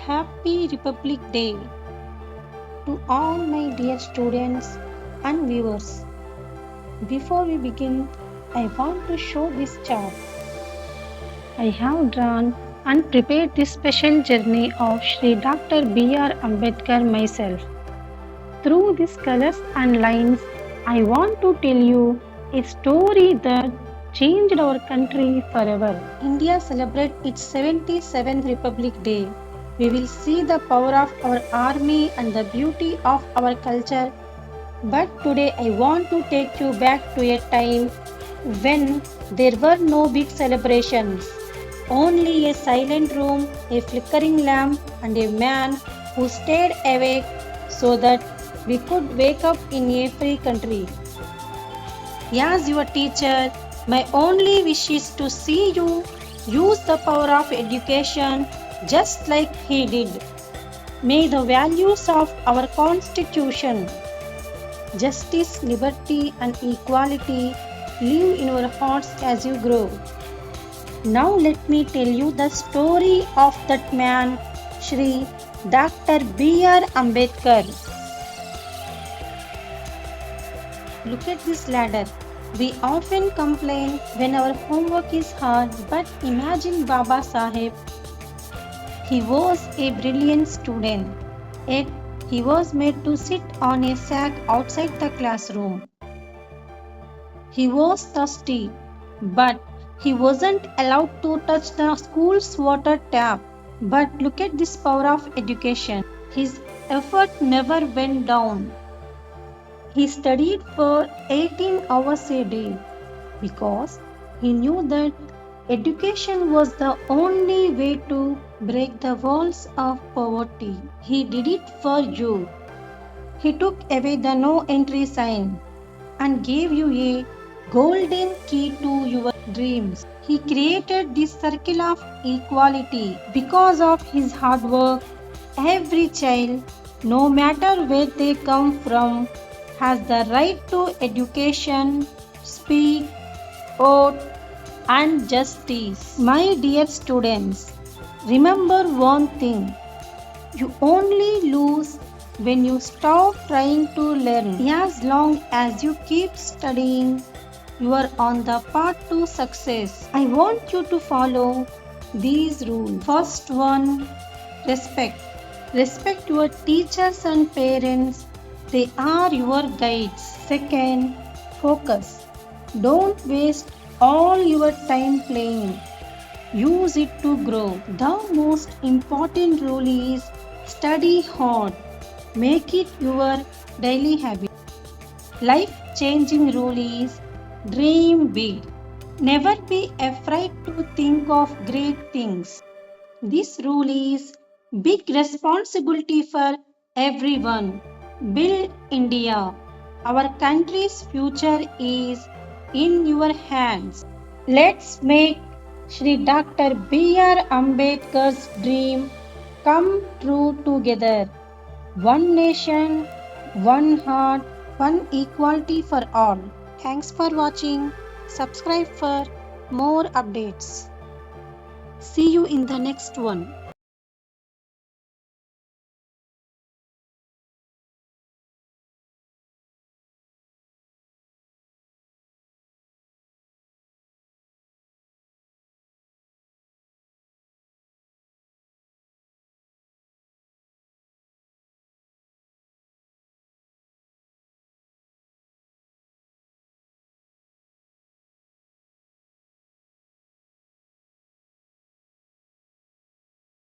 Happy Republic Day to all my dear students and viewers. Before we begin, I want to show this chart. I have drawn and prepared this special journey of Sri Dr. B.R. Ambedkar myself. Through these colors and lines, I want to tell you a story that changed our country forever. India celebrates its 77th Republic Day. We will see the power of our army and the beauty of our culture. But today I want to take you back to a time when there were no big celebrations. Only a silent room, a flickering lamp, and a man who stayed awake so that we could wake up in a free country. As your teacher, my only wish is to see you use the power of education just like he did. May the values of our Constitution, justice, liberty, and equality live in your hearts as you grow. Now let me tell you the story of that man, Shri Dr. B.R. Ambedkar. Look at this ladder. We often complain when our homework is hard, but imagine Baba Saheb. He was a brilliant student, yet he was made to sit on a sack outside the classroom. He was thirsty, but he wasn't allowed to touch the school's water tap. But look at this power of education. His effort never went down. He studied for 18 hours a day because he knew that education was the only way to break the walls of poverty. He did it for you. He took away the no entry sign and gave you a golden key to your dreams. He created this circle of equality. Because of his hard work, every child, no matter where they come from, has the right to education, speech, vote, and justice. My dear students, remember one thing. You only lose when you stop trying to learn. As long as you keep studying, you are on the path to success. I want you to follow these rules. First one, respect. Respect your teachers and parents. They are your guides. Second, focus. Don't waste all your time playing. Use it to grow. The most important rule is study hard. Make it your daily habit. Life-changing rule is dream big. Never be afraid to think of great things. This rule is big responsibility for everyone. Build India. Our country's future is in your hands. Let's make Shri Dr. B.R. Ambedkar's dream come true together. One nation, one heart, one equality for all. Thanks for watching. Subscribe for more updates. See you in the next one.